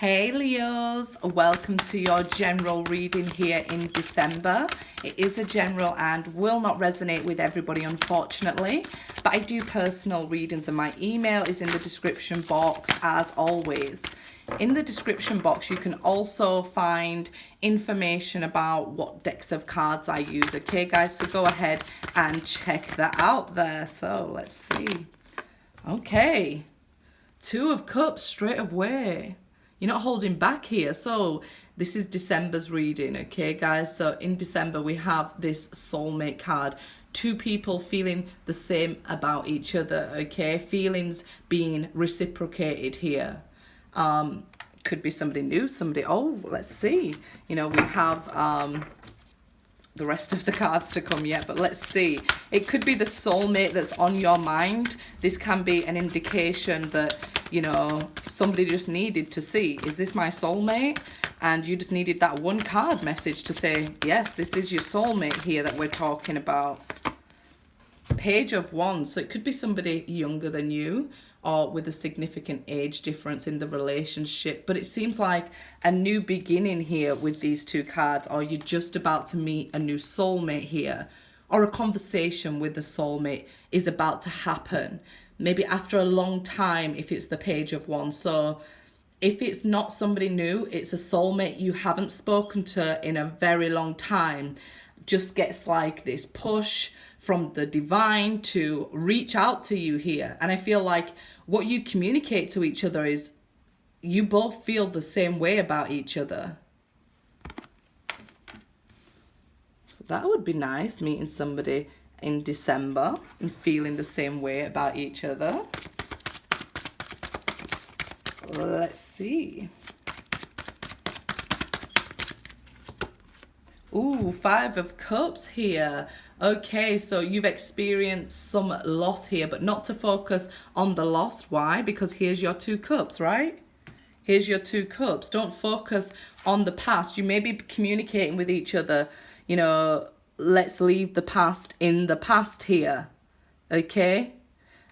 Hey Leos, welcome to your general reading here in December. It is a general and will not resonate with everybody, unfortunately, but I do personal readings and my email is in the description box as always. In the description box you can also find information about what decks of cards I use, okay guys, so go ahead and check that out there. So let's see. Okay, Two of Cups straight away. You're not holding back here. So this is December's reading, okay guys? So in December we have this soulmate card. Two people feeling the same about each other, okay? Feelings being reciprocated here. Could be somebody new, somebody, oh, let's see. You know, we have the rest of the cards to come yet, but let's see. It could be the soulmate that's on your mind. This can be an indication that, you know, somebody just needed to see, is this my soulmate? And you just needed that one card message to say, yes, this is your soulmate here that we're talking about. Page of Wands. So it could be somebody younger than you or with a significant age difference in the relationship. But it seems like a new beginning here with these two cards, or you're just about to meet a new soulmate here, or a conversation with the soulmate is about to happen. Maybe after a long time if it's the Page of Wands. So if it's not somebody new, it's a soulmate you haven't spoken to in a very long time, just gets like this push from the divine to reach out to you here. And I feel like what you communicate to each other is you both feel the same way about each other. So that would be nice, meeting somebody in December and feeling the same way about each other. Let's see. Ooh, Five of Cups here. Okay, so you've experienced some loss here, but not to focus on the loss. Why? Because here's your Two Cups, right? Here's your Two Cups. Don't focus on the past. You may be communicating with each other, you know, let's leave the past in the past here, okay?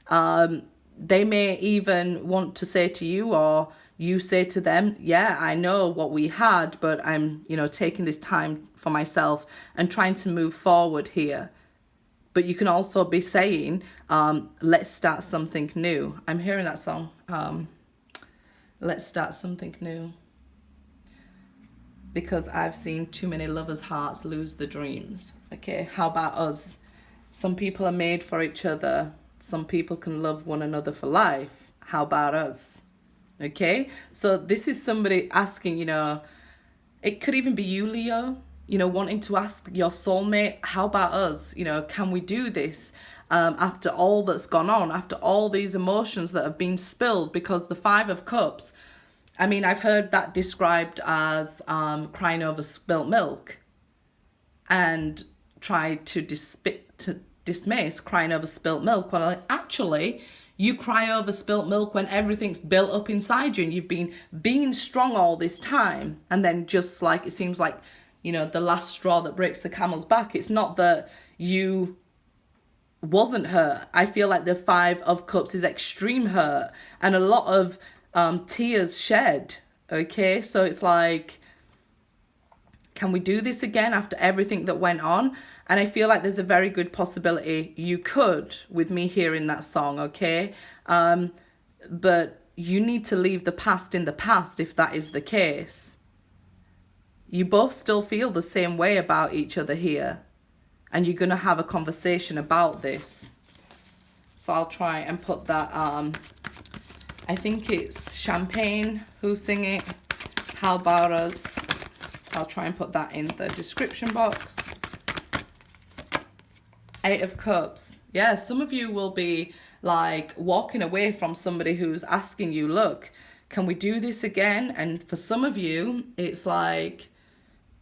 They may even want to say to you, or you say to them, yeah, I know what we had, but I'm, you know, taking this time for myself and trying to move forward here. But you can also be saying, let's start something new. I'm hearing that song. Let's start something new. Because I've seen too many lovers' hearts lose the dreams. Okay, how about us? Some people are made for each other. Some people can love one another for life. How about us? Okay, so this is somebody asking, you know, it could even be you, Leo, you know, wanting to ask your soulmate, how about us? You know, can we do this after all that's gone on, after all these emotions that have been spilled? Because the Five of Cups, I mean, I've heard that described as crying over spilt milk, and tried to dismiss crying over spilt milk. Well, actually, you cry over spilt milk when everything's built up inside you and you've been being strong all this time. And then just like, it seems like, you know, the last straw that breaks the camel's back. It's not that you wasn't hurt. I feel like the Five of Cups is extreme hurt and a lot of tears shed. Okay, so it's like, can we do this again after everything that went on? And I feel like there's a very good possibility you could with me hearing that song, okay? But you need to leave the past in the past if that is the case. You both still feel the same way about each other here. And you're going to have a conversation about this. So I'll try and put that, I think it's Champagne who's singing How About Us. I'll try and put that in the description box. Eight of Cups. Yeah, some of you will be like walking away from somebody who's asking you, look, can we do this again? And for some of you, it's like,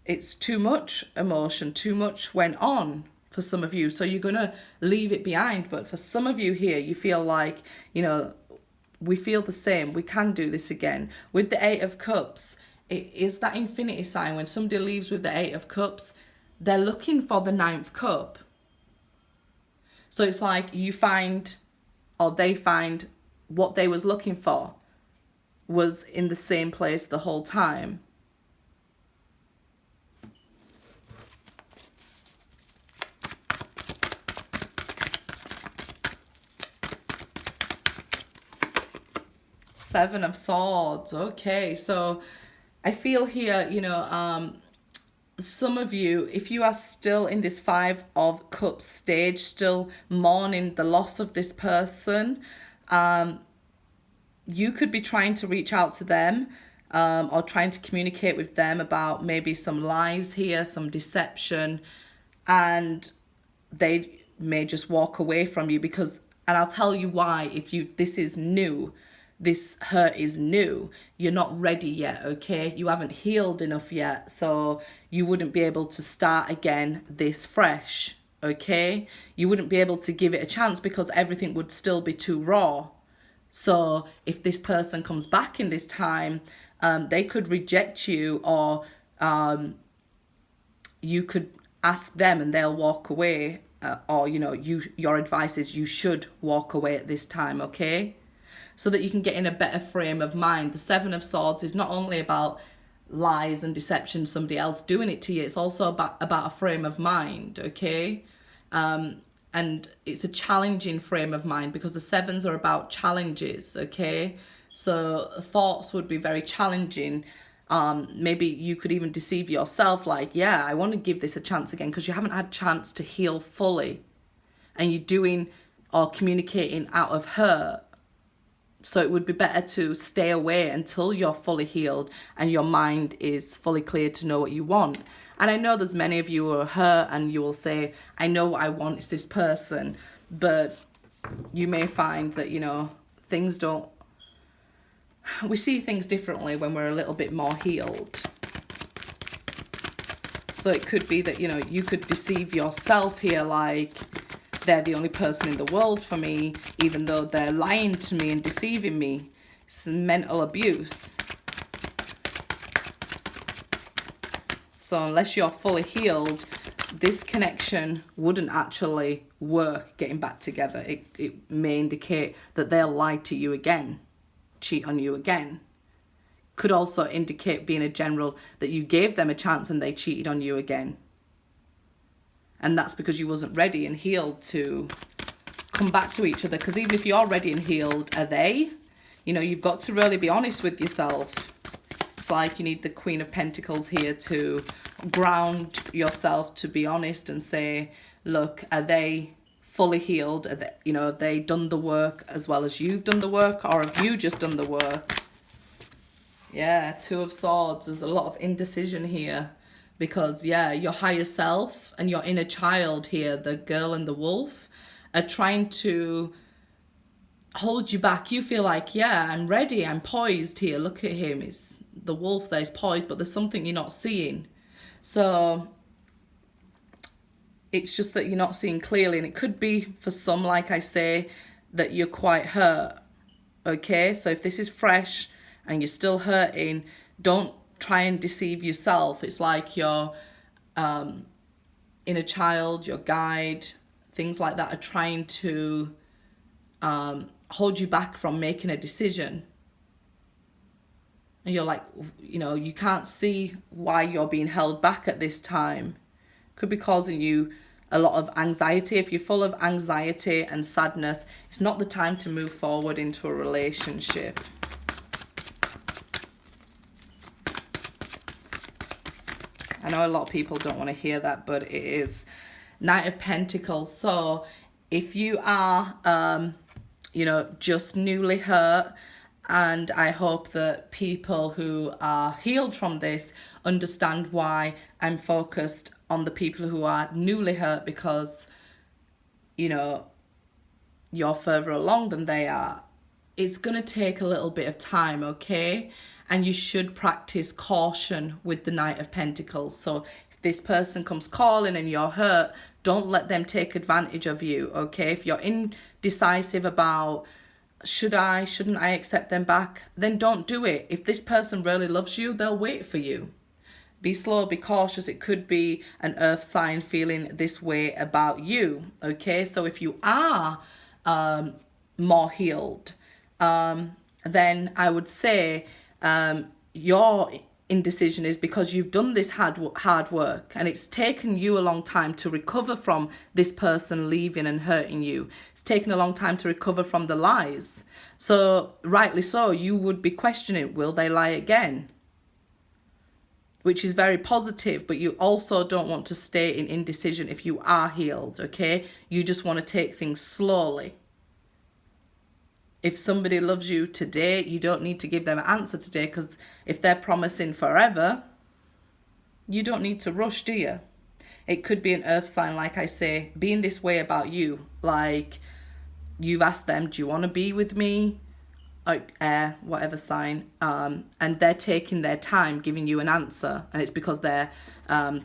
it's too much emotion, too much went on for some of you. So you're going to leave it behind. But for some of you here, you feel like, you know, we feel the same. We can do this again. With the Eight of Cups, it is that infinity sign. When somebody leaves with the Eight of Cups, they're looking for the Ninth Cup. So it's like you find, or they find what they was looking for. was in the same place the whole time. Seven of Swords. Okay, so I feel here, some of you, if you are still in this Five of Cups stage, still mourning the loss of this person, you could be trying to reach out to them, or trying to communicate with them about maybe some lies here, some deception, and they may just walk away from you because, and I'll tell you why, this is new, this hurt is new, you're not ready yet, okay? You haven't healed enough yet, so you wouldn't be able to start again this fresh, okay? You wouldn't be able to give it a chance because everything would still be too raw. So if this person comes back in this time, they could reject you, or you could ask them and they'll walk away, or your advice is you should walk away at this time, okay? So that you can get in a better frame of mind. The Seven of Swords is not only about lies and deception, somebody else doing it to you, it's also about a frame of mind, okay? And it's a challenging frame of mind because the sevens are about challenges, okay? So thoughts would be very challenging. Maybe you could even deceive yourself, like, yeah, I want to give this a chance again, because you haven't had a chance to heal fully, and you're doing or communicating out of hurt. So it would be better to stay away until you're fully healed and your mind is fully clear to know what you want. And I know there's many of you who are hurt and you will say, I know what I want, it's this person. But you may find that, things don't... We see things differently when we're a little bit more healed. So it could be that, you could deceive yourself here, like, they're the only person in the world for me, even though they're lying to me and deceiving me. It's mental abuse. So unless you're fully healed, this connection wouldn't actually work, getting back together. It may indicate that they'll lie to you again, cheat on you again. Could also indicate, being a general, that you gave them a chance and they cheated on you again. And that's because you wasn't ready and healed to come back to each other. Because even if you're ready and healed, are they? You've got to really be honest with yourself. It's like you need the Queen of Pentacles here to ground yourself, to be honest and say, look, are they fully healed? Are they, have they done the work as well as you've done the work? Or have you just done the work? Yeah, Two of Swords. There's a lot of indecision here. Because, yeah, your higher self and your inner child here, the girl and the wolf, are trying to hold you back. You feel like, yeah, I'm ready, I'm poised here. Look at him. It's the wolf there is poised, but there's something you're not seeing. So it's just that you're not seeing clearly. And it could be, for some, like I say, that you're quite hurt. Okay, so if this is fresh and you're still hurting, don't try and deceive yourself. It's like your inner child, your guide, things like that are trying to hold you back from making a decision. And you're like, you can't see why you're being held back at this time. Could be causing you a lot of anxiety. If you're full of anxiety and sadness, it's not the time to move forward into a relationship. I know a lot of people don't want to hear that, but it is. Knight of Pentacles. So if you are, just newly hurt, and I hope that people who are healed from this understand why I'm focused on the people who are newly hurt, because, you're further along than they are. It's going to take a little bit of time, okay? And you should practice caution with the Knight of Pentacles. So if this person comes calling and you're hurt, don't let them take advantage of you, okay? If you're indecisive about, shouldn't I accept them back, then don't do it. If this person really loves you, they'll wait for you. Be slow, be cautious. It could be an earth sign feeling this way about you, okay? So if you are more healed, then I would say your indecision is because you've done this hard work, and it's taken you a long time to recover from this person leaving and hurting you. It's taken a long time to recover from the lies. So rightly so, you would be questioning, will they lie again? Which is very positive, but you also don't want to stay in indecision if you are healed, okay? You just want to take things slowly. If somebody loves you today, you don't need to give them an answer today, because if they're promising forever, you don't need to rush, do you? It could be an earth sign, like I say, being this way about you. Like, you've asked them, do you want to be with me? Air, whatever sign. And they're taking their time giving you an answer. And it's because they're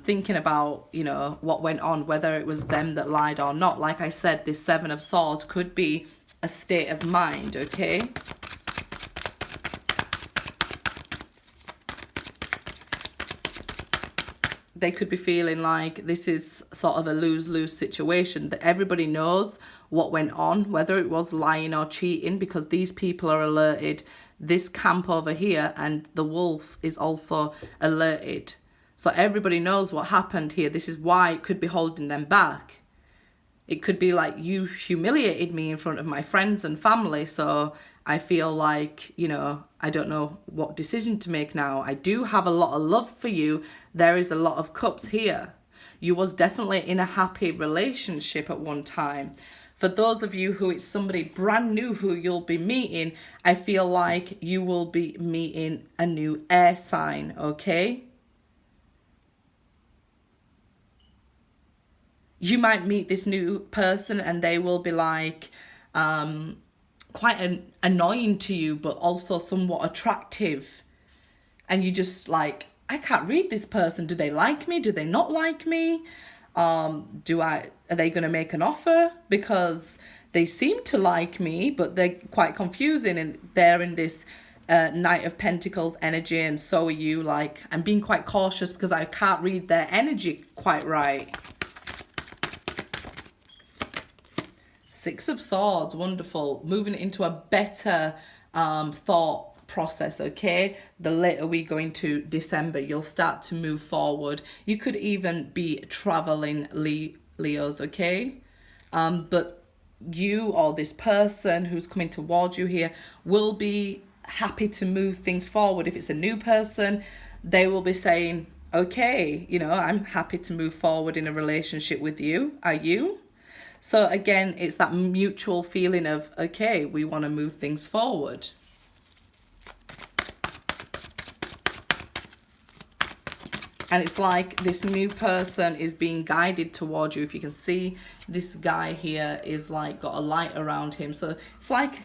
thinking about, you know, what went on, whether it was them that lied or not. Like I said, this Seven of Swords could be a state of mind, okay? They could be feeling like this is sort of a lose-lose situation, that everybody knows what went on, whether it was lying or cheating, because these people are alerted. This camp over here, and the wolf is also alerted. So everybody knows what happened here. This is why it could be holding them back. It could be like, you humiliated me in front of my friends and family, so I feel like, you know, I don't know what decision to make now. I do have a lot of love for you. There is a lot of cups here. You was definitely in a happy relationship at one time. For those of you who it's somebody brand new who you'll be meeting, I feel like you will be meeting a new air sign, okay? You might meet this new person and they will be like quite annoying to you, but also somewhat attractive. And you just like, I can't read this person. Do they like me? Do they not like me? Are they going to make an offer? Because they seem to like me, but they're quite confusing, and they're in this Knight of Pentacles energy, and so are you. Like, I'm being quite cautious because I can't read their energy quite right. Six of Swords, wonderful. Moving into a better thought process, okay? The later we go into December, you'll start to move forward. You could even be traveling, Leos, okay? But you or this person who's coming towards you here will be happy to move things forward. If it's a new person, they will be saying, okay, you know, I'm happy to move forward in a relationship with you. Are you? So again, it's that mutual feeling of, okay, we want to move things forward. And it's like this new person is being guided towards you. If you can see, this guy here is like got a light around him. So it's like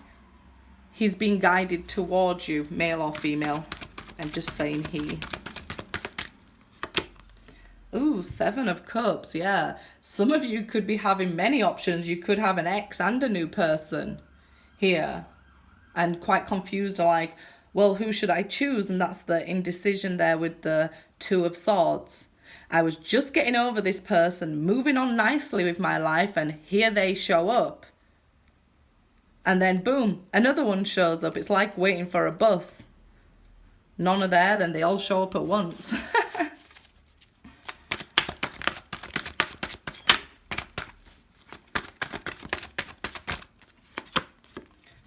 he's being guided towards you, male or female. I'm just saying he. Ooh, Seven of Cups, yeah. Some of you could be having many options. You could have an ex and a new person here. And quite confused, like, well, who should I choose? And that's the indecision there with the Two of Swords. I was just getting over this person, moving on nicely with my life, and here they show up. And then, boom, another one shows up. It's like waiting for a bus. None are there, then they all show up at once.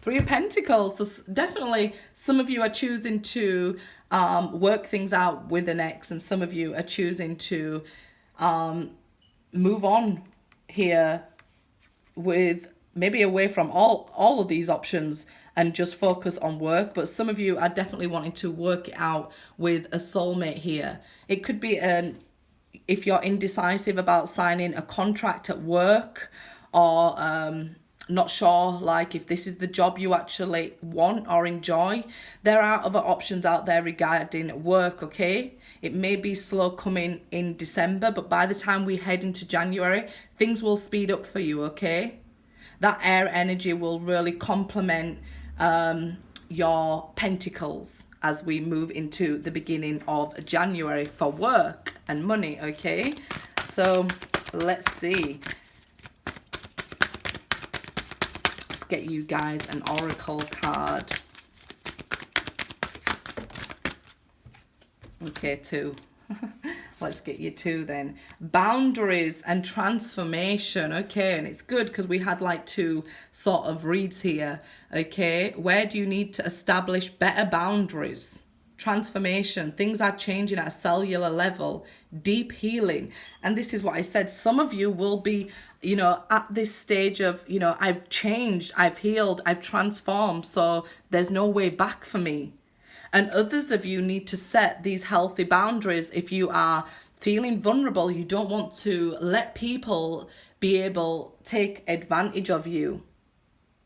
Three of Pentacles. So definitely some of you are choosing to work things out with an ex, and some of you are choosing to move on here with maybe away from all of these options and just focus on work. But some of you are definitely wanting to work it out with a soulmate here. It could be if you're indecisive about signing a contract at work, or not sure like if this is the job you actually want or enjoy. There are other options out there regarding work, okay? It may be slow coming in December, but by the time we head into January, things will speed up for you, okay? That air energy will really complement your pentacles as we move into the beginning of January for work and money, okay? So let's see. Get you guys an oracle card. Okay, 2. Let's get you 2 then. Boundaries and transformation. Okay, and it's good because we had like 2 sort of reads here. Okay, where do you need to establish better boundaries? Transformation. Things are changing at a cellular level. Deep healing. And this is what I said. Some of you will be, you know, at this stage of, you know, I've changed, I've healed, I've transformed. So there's no way back for me. And others of you need to set these healthy boundaries. If you are feeling vulnerable, you don't want to let people be able to take advantage of you.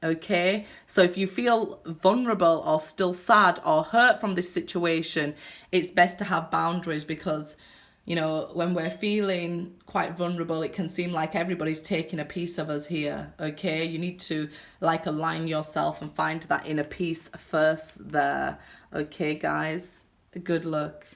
Okay, so if you feel vulnerable or still sad or hurt from this situation, it's best to have boundaries, because, you know, when we're feeling quite vulnerable, it can seem like everybody's taking a piece of us here. Okay, you need to like align yourself and find that inner peace first there. Okay, guys, good luck.